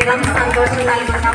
വളരെയധികം സന്തോഷം നൽകുന്ന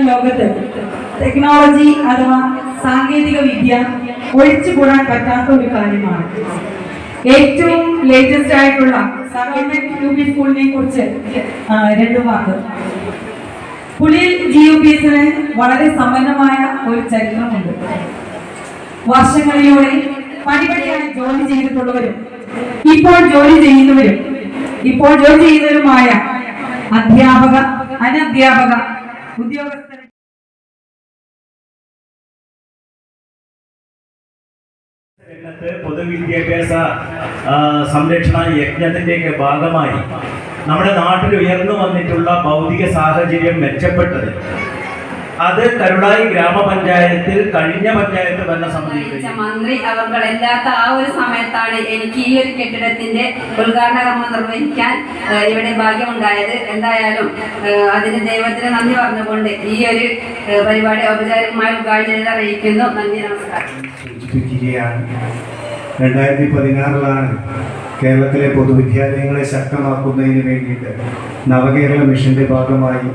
ലോകത്ത് ടെക്നോളജി അഥവാ സാങ്കേതിക വിദ്യ ഒഴിച്ചുകൂടാൻ പറ്റാത്ത ഒരു കാര്യമാണ്. ഏറ്റവും ലേറ്റസ്റ്റ് ആയിട്ടുള്ള ഗവൺമെന്റ് യു പി സ്കൂളിനെ കുറിച്ച് രണ്ടു വാക്ക്. പുളിയിൽ GUPS വളരെ സമ്പന്നമായ ഒരു ചരിത്രമുണ്ട്. വർഷങ്ങളിലൂടെ പടിപടിയായി ജോലി ചെയ്തിട്ടുള്ളവരും ഇപ്പോൾ ജോലി ചെയ്യുന്നവരുമായ അധ്യാപക അനധ്യാപക ഉദ്യോഗസ്ഥർ പൊതുവിദ്യാഭ്യാസ സംരക്ഷണ യജ്ഞത്തിന്റെയൊക്കെ ഭാഗമായി നമ്മുടെ നാട്ടിൽ ഉയർന്നു വന്നിട്ടുള്ള ഭൗതിക സാഹചര്യം മെച്ചപ്പെട്ടത് അത് കരുളായി ഗ്രാമപഞ്ചായത്തിൽ കഴിഞ്ഞ പഞ്ചായത്ത് ഭരണസമിതി മന്ത്രി അവർകളില്ലാത്ത ആ ഒരു സമയത്താണ് എനിക്ക് ഈ ഒരു കെട്ടിടത്തിന്റെ ഉദ്ഘാടന കർമ്മം നിർവഹിക്കാൻ ഇവിടെ ഭാഗ്യമുണ്ടായത്. എന്തായാലും അതിന് ദൈവത്തിന് നന്ദി പറഞ്ഞുകൊണ്ട് ഈ ഒരു പരിപാടി ഔപചാരികമായി ഉദ്ഘാടനം ചെയ്ത് അറിയിക്കുന്നു. നന്ദി, നമസ്കാരം. 2016 കേരളത്തിലെ പൊതുവിദ്യാലയങ്ങളെ ശക്തമാക്കുന്നതിന് വേണ്ടിയിട്ട് നവകേരള മിഷന്റെ ഭാഗമായി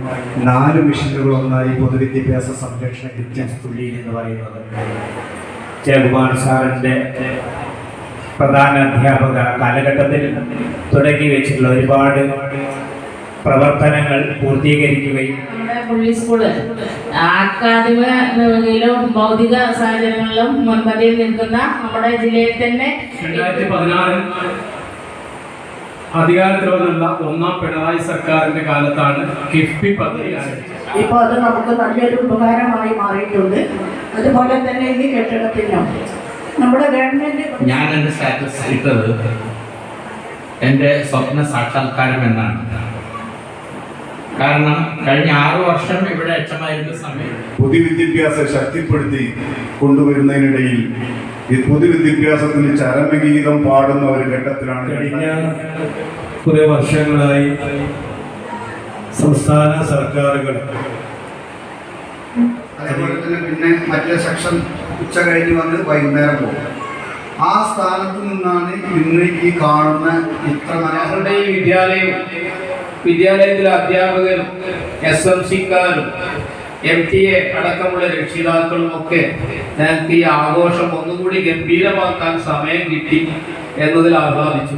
4 മിഷനുകളൊന്നായി പൊതുവിദ്യാഭ്യാസ സംരക്ഷണ യജ്ഞം തുള്ളിയിൽ എന്ന് പറയുന്നത് ജയകുമാർ സാറിൻ്റെ പ്രധാന അധ്യാപക കാലഘട്ടത്തിൽ തുടങ്ങി വെച്ചിട്ടുള്ള ഒരുപാട് പ്രവർത്തനങ്ങൾ പൂർത്തീകരിക്കുകയും പുള്ളി സ്കൂള് അക്കാദമിക നിലയിലും ഭൗതിക സാഹചര്യങ്ങളിലും മുൻപന്തിയിൽ നിൽക്കുന്ന നമ്മുടെ ജില്ലയിൽ തന്നെ 2016 അധികാരത്തിൽ വന്നുള്ള 1ാം പിണറായി സർക്കാരിന്റെ കാലത്താണ് കിഫ്ബി പദ്ധതി ആരംഭിച്ചത്. ഇപ്പോൾ അത് നമുക്ക് നല്ലൊരു ഉപകാരമായി മാറിയിട്ടുണ്ട്. അതുപോലെ തന്നെ ഈ കെട്ടിടത്തിനും നമ്മുടെ ഗവൺമെന്റ് ഞാൻ എൻ്റെ സ്റ്റാറ്റസ് ഇട്ടത് എൻ്റെ സ്വപ്ന സാക്ഷാത്കാരം എന്നാണ്. കാരണം കഴിഞ്ഞ 6 വർഷം ഇവിടെ അച്ഛമായിരുന്ന സമയം പൊതുവിദ്യാഭ്യാസം ശക്തിപ്പെടുത്തി കൊണ്ടുവരുന്നതിനിടയിൽ ഈ പൊതുവിദ്യാഭ്യാസത്തിന് ചരമഗീതം പാടുന്ന ഒരു ഘട്ടത്തിലാണ് കഴിഞ്ഞ കുറേ വർഷങ്ങളായി സംസ്ഥാന സർക്കാരുകൾ അതേപോലെ തന്നെ പിന്നെ മറ്റേ സെക്ഷൻ ഉച്ച കഴിഞ്ഞ് വന്ന് വൈകുന്നേരം പോകും. ആ സ്ഥാനത്ത് നിന്നാണ് ഇന്ന് ഈ കാണുന്ന ഇത്ര ഞങ്ങളുടെ ഈ വിദ്യാലയത്തിലെ അധ്യാപകരും SMCക്കാരും MTA അടക്കമുള്ള രക്ഷിതാക്കളും ഒക്കെ ഞങ്ങൾക്ക് ഈ ആഘോഷം ഒന്നുകൂടി ഗംഭീരമാക്കാൻ സമയം കിട്ടി എന്നതിൽ ആഹ്ലാദിച്ചു.